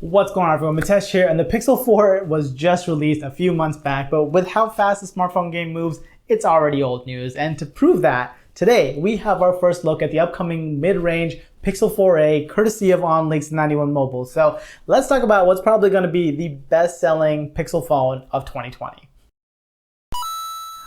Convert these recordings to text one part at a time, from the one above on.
What's going on, everyone? Mitesh here, and the Pixel 4 was just released a few months back, but with how fast the smartphone game moves, it's already old news. And to prove that, today we have our first look at the upcoming mid-range Pixel 4a, courtesy of OnLeaks 91 Mobile. So let's talk about what's probably going to be the best-selling Pixel phone of 2020.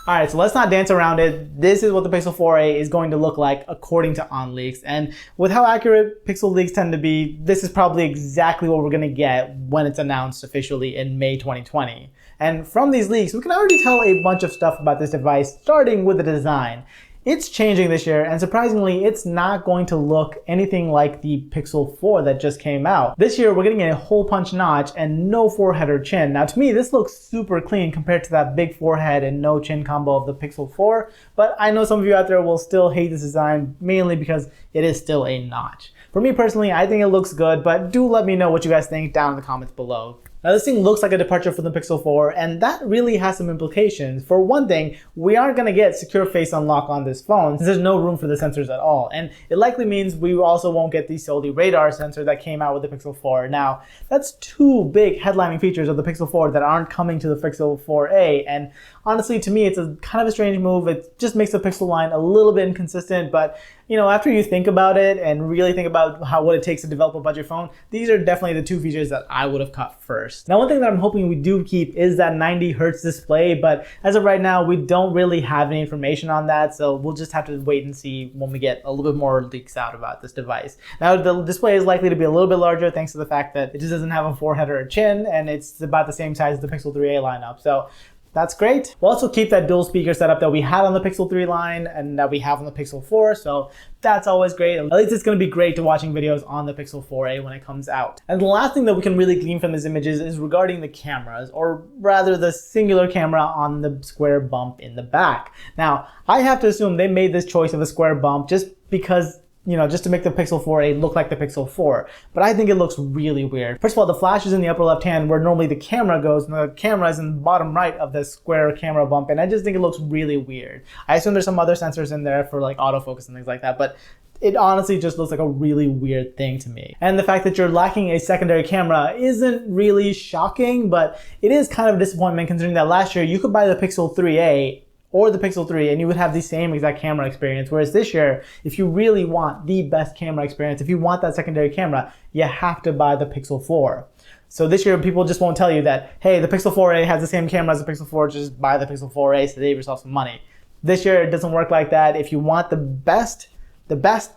Alright, so let's not dance around it. This is what the Pixel 4a is going to look like according to OnLeaks. And with how accurate Pixel leaks tend to be, this is probably exactly what we're going to get when it's announced officially in May 2020. And from these leaks, we can already tell a bunch of stuff about this device, starting with the design. It's changing this year, and surprisingly, it's not going to look anything like the Pixel 4 that just came out. This year, we're getting a hole punch notch and no forehead or chin. Now, to me, this looks super clean compared to that big forehead and no chin combo of the Pixel 4, but I know some of you out there will still hate this design, mainly because it is still a notch. For me personally, I think it looks good, but do let me know what you guys think down in the comments below. Now, this thing looks like a departure from the Pixel 4, and that really has some implications. For one thing, we aren't going to get secure face unlock on this phone since there's no room for the sensors at all. And it likely means we also won't get the Sony radar sensor that came out with the Pixel 4. Now, that's two big headlining features of the Pixel 4 that aren't coming to the Pixel 4a. And honestly, to me, it's a kind of a strange move. It just makes the Pixel line a little bit inconsistent, but you know, after you think about it and really think about what it takes to develop a budget phone, these are definitely the two features that I would have cut first. Now, one thing that I'm hoping we do keep is that 90 Hz display, but as of right now, we don't really have any information on that, so we'll just have to wait and see when we get a little bit more leaks out about this device. Now, the display is likely to be a little bit larger thanks to the fact that it just doesn't have a forehead or a chin, and it's about the same size as the Pixel 3a lineup. So that's great. We'll also keep that dual speaker setup that we had on the Pixel 3 line and that we have on the Pixel 4, so that's always great. At least it's going to be great to watching videos on the Pixel 4a when it comes out. And the last thing that we can really glean from these images is regarding the cameras, or rather the singular camera on the square bump in the back. Now, I have to assume they made this choice of a square bump just because, you know, just to make the Pixel 4a look like the Pixel 4. But I think it looks really weird. First of all, the flash is in the upper left hand where normally the camera goes, and the camera is in the bottom right of the square camera bump, and I just think it looks really weird. I assume there's some other sensors in there for like autofocus and things like that, but it honestly just looks like a really weird thing to me. And the fact that you're lacking a secondary camera isn't really shocking, but it is kind of a disappointment considering that last year you could buy the Pixel 3a or the Pixel 3 and you would have the same exact camera experience. Whereas this year, if you really want the best camera experience, if you want that secondary camera, you have to buy the Pixel 4. So this year, people just won't tell you that, hey, the Pixel 4a has the same camera as the Pixel 4, just buy the Pixel 4a to save yourself some money. This year, it doesn't work like that. If you want the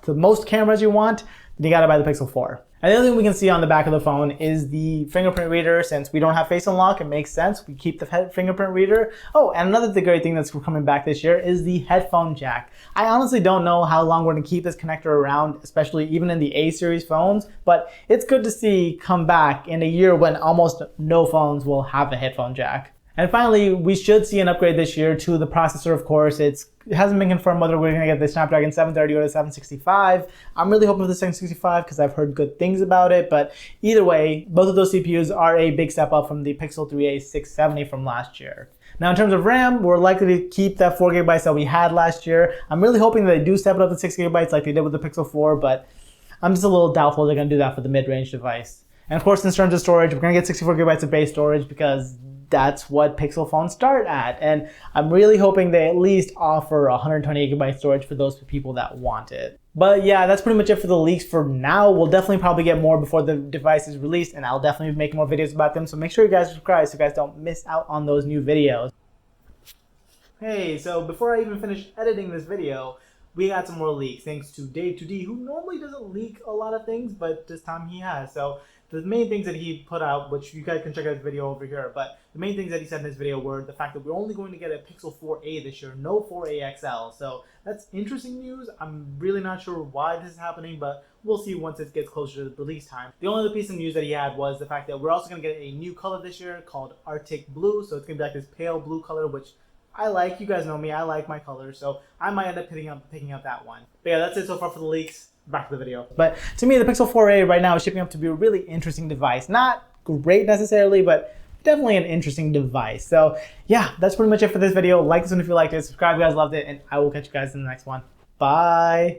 most cameras you want, then you gotta buy the Pixel 4. And the other thing we can see on the back of the phone is the fingerprint reader. Since we don't have face unlock, it makes sense. We keep the fingerprint reader. Oh, and another great thing that's coming back this year is the headphone jack. I honestly don't know how long we're gonna keep this connector around, especially even in the A series phones, but it's good to see come back in a year when almost no phones will have a headphone jack. And finally, we should see an upgrade this year to the processor, of course. It hasn't been confirmed whether we're going to get the Snapdragon 730 or the 765. I'm really hoping for the 765 because I've heard good things about it. But either way, both of those CPUs are a big step up from the Pixel 3a 670 from last year. Now, in terms of RAM, we're likely to keep that 4 GB that we had last year. I'm really hoping that they do step it up to 6 GB like they did with the Pixel 4, but I'm just a little doubtful they're going to do that for the mid-range device. And of course, in terms of storage, we're going to get 64 GB of base storage because that's what Pixel phones start at. And I'm really hoping they at least offer 128 GB storage for those people that want it. But yeah, that's pretty much it for the leaks for now. We'll definitely probably get more before the device is released, and I'll definitely be making more videos about them. So make sure you guys subscribe so you guys don't miss out on those new videos. Hey, so before I even finish editing this video, we got some more leaks thanks to Dave2D, who normally doesn't leak a lot of things, but this time he has. So the main things that he put out, which you guys can check out his video over here, but the main things that he said in his video were the fact that we're only going to get a Pixel 4a this year, no 4a XL. So that's interesting news. I'm really not sure why this is happening, but we'll see once it gets closer to the release time. The only other piece of news that he had was the fact that we're also going to get a new color this year called Arctic Blue. So it's going to be like this pale blue color, which I like. You guys know me, I like my colors, so I might end up picking up that one. But yeah, that's it so far for the leaks. Back to the video. But to me, the Pixel 4a right now is shaping up to be a really interesting device. Not great necessarily, but definitely an interesting device. So yeah, that's pretty much it for this video. Like this one if you liked it, subscribe if you guys loved it, and I will catch you guys in the next one. Bye!